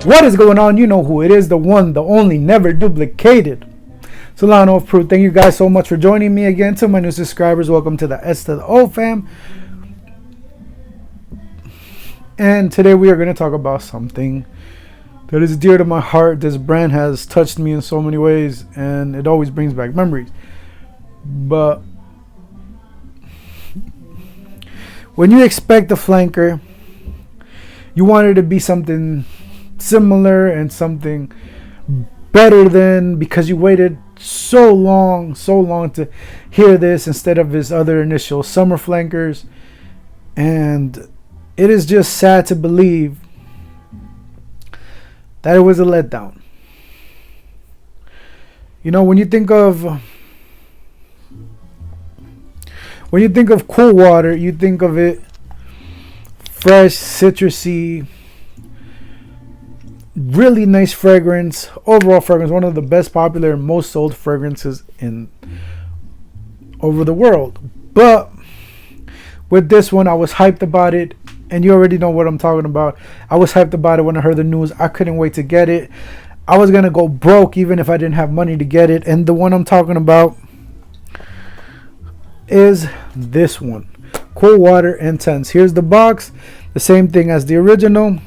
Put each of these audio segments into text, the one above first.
What is going on? You know who it is, the one, the only, never duplicated Solano of Proof. Thank you guys so much for joining me again. To my new subscribers, welcome to the S to the O fam. And today we are going to talk about something that is dear to my heart. This brand has touched me in so many ways, and it always brings back memories. But when you expect a flanker, you want it to be something similar and something better than, because you waited so long to hear this instead of his other initial summer flankers. And it is just sad to believe that it was a letdown. You know, when you think of cool water, you think of it fresh, citrusy, really nice fragrance, overall fragrance, one of the best popular and most sold fragrances in over the world. But with this one, I was hyped about it, and you already know what I'm talking about. I was hyped about it when I heard the news. I couldn't wait to get it. I was gonna go broke even if I didn't have money to get it. And the one I'm talking about is this one, Cool Water Intense. Here's the box, the same thing as the original.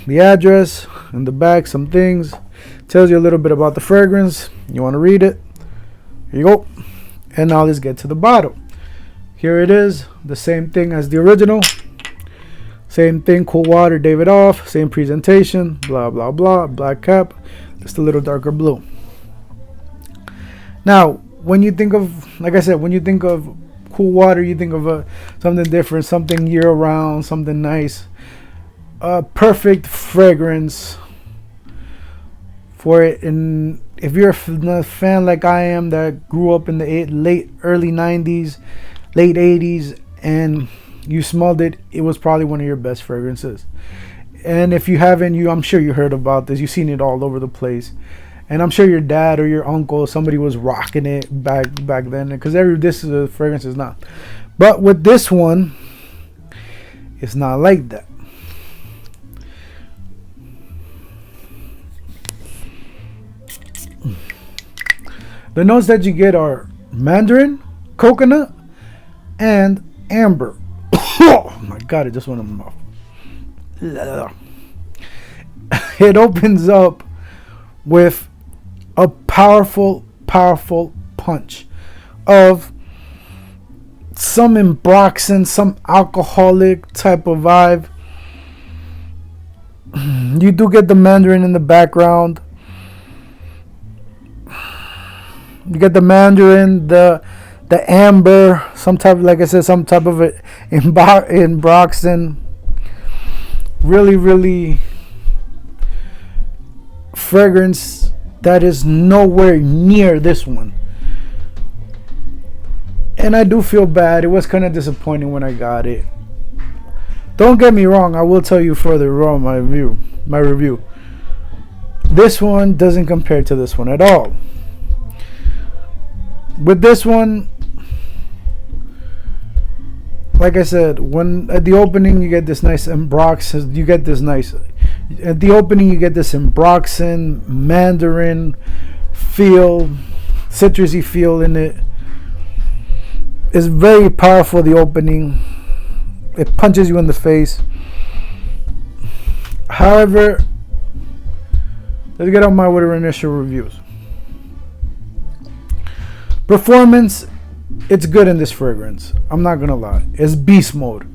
The address in the back, some things, tells you a little bit about the fragrance. You want to read it? Here you go. And now let's get to the bottle. Here it is, the same thing as the original. Same thing, Cool Water, davidoff, same presentation, blah blah blah, black cap, just a little darker blue. Now, when you think of, like I said, when you think of cool water, you think of something different, something year-round, something nice. Perfect fragrance for it. And if you're a fan like I am, that grew up in the early 90s, late 80s, and you smelled it, it was probably one of your best fragrances. And if you haven't, I'm sure you heard about this. You've seen it all over the place. And I'm sure your dad or your uncle, somebody was rocking it back then, because this is a fragrance is not. But with this one, it's not like that. The notes that you get are mandarin, coconut, and amber. Oh my god, it just went in my mouth. It opens up with a powerful punch of some embroxin, some alcoholic type of vibe. You do get the mandarin in the background. You get the mandarin, the amber, some type, like I said, some type of embroxin. Really fragrance that is nowhere near this one. And I do feel bad. It was kind of disappointing when I got it. Don't get me wrong, I will tell you further on my review. This one doesn't compare to this one at all. With this one, like I said, when at the opening you get this nice embroxin, at the opening you get this embroxin, mandarin feel, citrusy feel in it. It's very powerful, the opening. It punches you in the face. However, let's get on with our initial reviews. Performance, it's good in this fragrance. I'm not gonna lie. It's beast mode.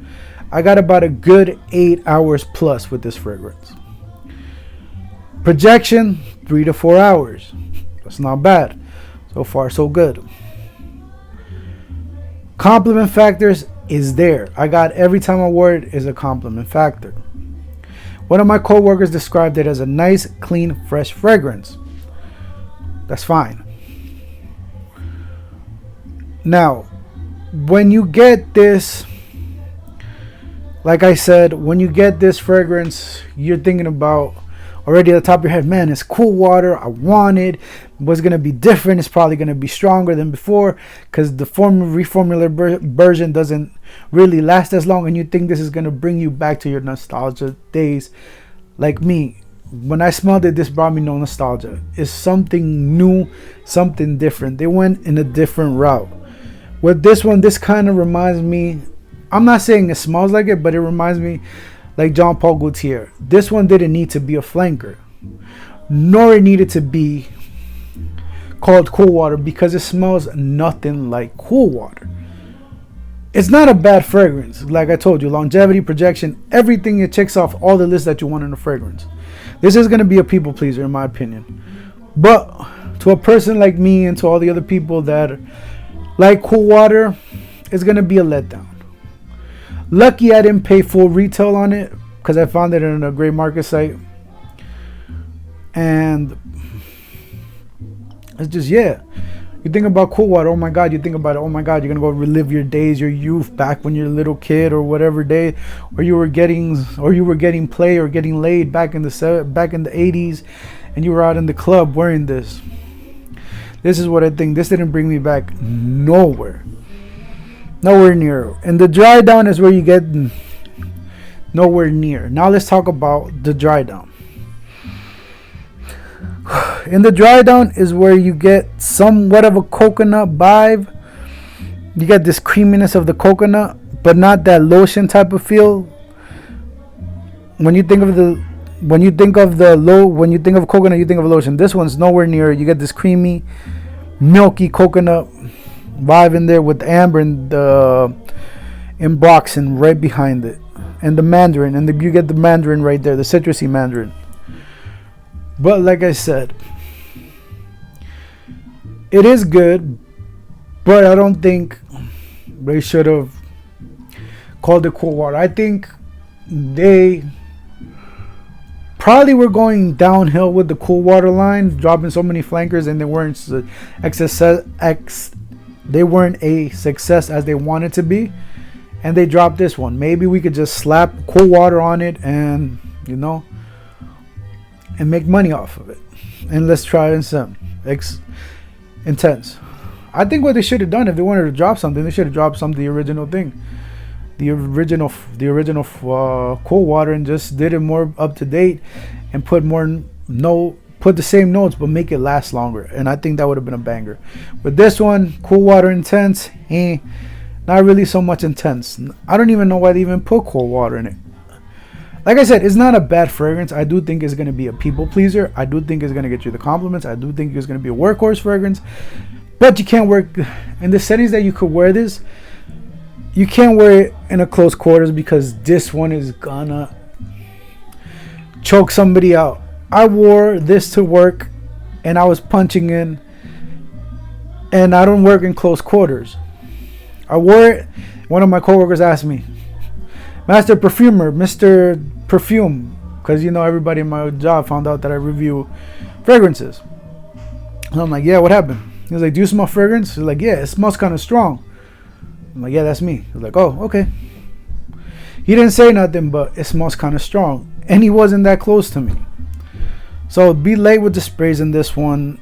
I got about a good 8 hours plus with this fragrance. Projection, 3 to 4 hours. That's not bad. So far, so good. Compliment factors is there. I got every time I wore it is a compliment factor. One of my co-workers described it as a nice, clean, fresh fragrance. That's fine. Now, when you get this, like I said, when you get this fragrance, you're thinking about already at the top of your head, man, it's cool water. I want it. What's going to be different? It's probably going to be stronger than before because the reformulated version doesn't really last as long. And you think this is going to bring you back to your nostalgia days. Like me, when I smelled it, this brought me no nostalgia. It's something new, something different. They went in a different route. With this one, this kind of reminds me, I'm not saying it smells like it, but it reminds me like Jean Paul Gaultier. This one didn't need to be a flanker, nor it needed to be called cool water because it smells nothing like cool water. It's not a bad fragrance. Like I told you, longevity, projection, everything, it checks off all the lists that you want in a fragrance. This is going to be a people pleaser in my opinion. But to a person like me and to all the other people that like cool water, it's going to be a letdown. Lucky I didn't pay full retail on it because I found it in a gray market site. And it's just, yeah. You think about cool water, oh my God, you think about it, oh my God, you're gonna go relive your days, your youth back when you're a little kid or whatever day, or you were getting play or getting laid back in the 80s, and you were out in the club wearing this. This is what I think. This didn't bring me back nowhere near. And the dry down is where you get nowhere near. Now let's talk about the dry down. In the dry down is where you get somewhat of a coconut vibe. You get this creaminess of the coconut, but not that lotion type of feel. When you think of coconut, you think of lotion. This one's nowhere near. You get this creamy, milky coconut vibe in there with the amber and the embroxin right behind it, and the mandarin, and you get the mandarin right there, the citrusy mandarin. But like I said, it is good, but I don't think they should have called it cool water. I think they probably were going downhill with the cool water line, dropping so many flankers, and they weren't a success as they wanted to be, and they dropped this one. Maybe we could just slap cool water on it and and make money off of it, and let's try some intense. I think what they should have done, if they wanted to drop something, they should have dropped the original thing, the original cool water, and just did it more up to date and put the same notes but make it last longer. And I think that would have been a banger. But this one, cool water intense, not really so much intense. I don't even know why they even put cool water in it. Like I said, it's not a bad fragrance. I do think it's going to be a people pleaser. I do think it's going to get you the compliments. I do think it's going to be a workhorse fragrance. But you can't wear, in the settings that you could wear this, you can't wear it in a close quarters because this one is gonna choke somebody out. I wore this to work and I was punching in, and I don't work in close quarters. I wore it. One of my coworkers asked me, Master Perfumer, Mr. Perfume, because everybody in my job found out that I review fragrances. And I'm like, yeah, what happened? He was like, do you smell fragrance? He's like, yeah, it smells kind of strong. I'm like, yeah, that's me. He's like, oh, okay. He didn't say nothing, but it smells kind of strong. And he wasn't that close to me. So be late with the sprays in this one.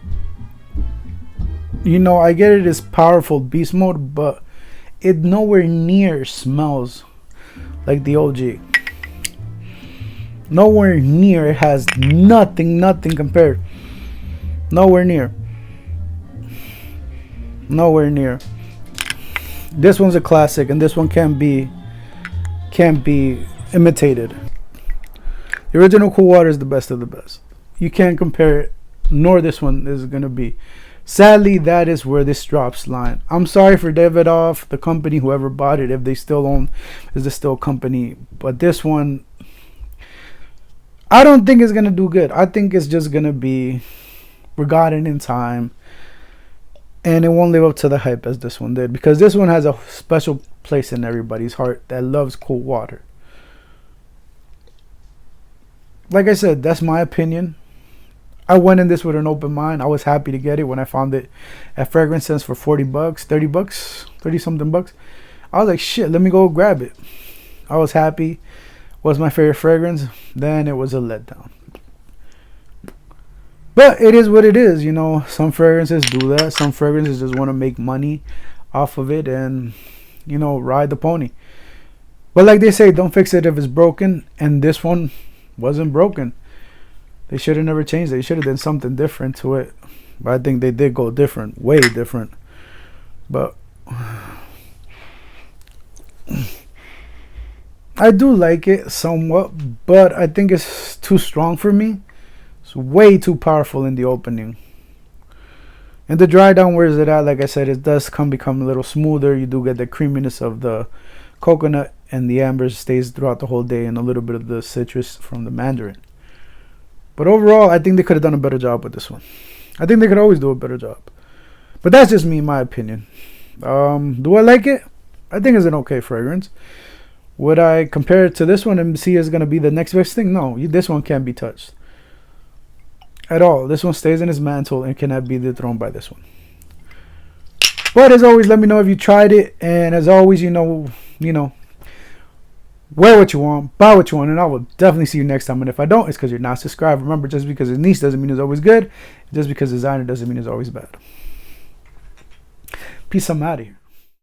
I get it is powerful beast mode, but it nowhere near smells like the OG. Nowhere near. It has nothing compared. Nowhere near. This one's a classic, and this one can't be imitated. The original cool water is the best of the best. You can't compare it, nor this one is gonna be. Sadly, that is where this drops line. I'm sorry for Davidoff, the company, whoever bought it, if they still own, is it still a company? But this one, I don't think it's gonna do good. I think it's just gonna be forgotten in time, and it won't live up to the hype as this one did, because this one has a special place in everybody's heart that loves cool water. Like I said, that's my opinion. I went in this with an open mind. I was happy to get it when I found it at Fragrance Sense for $40, $30 something bucks. I was like, shit, let me go grab it. I was happy. Was my favorite fragrance. Then it was a letdown. But it is what it is, you know. Some fragrances do that. Some fragrances just want to make money off of it and, you know, ride the pony. But like they say, don't fix it if it's broken. And this one wasn't broken. They should have never changed it. They should have done something different to it. But I think they did go different, way different. But I do like it somewhat, but I think it's too strong for me. It's way too powerful in the opening. And the dry down, where is it at? Like I said, it does become a little smoother. You do get the creaminess of the coconut, and the amber stays throughout the whole day, and a little bit of the citrus from the mandarin. But overall, I think they could have done a better job with this one. I think they could always do a better job. But that's just me, in my opinion. Do I like it? I think it's an okay fragrance. Would I compare it to this one and see it's going to be the next best thing? No, this one can't be touched at all. This one stays in its mantle and cannot be dethroned by this one. But as always, let me know if you tried it. And as always, you know, wear what you want, buy what you want, and I will definitely see you next time. And if I don't, it's because you're not subscribed. Remember, just because it's niche doesn't mean it's always good. Just because it's designer doesn't mean it's always bad. Peace, I'm out of here.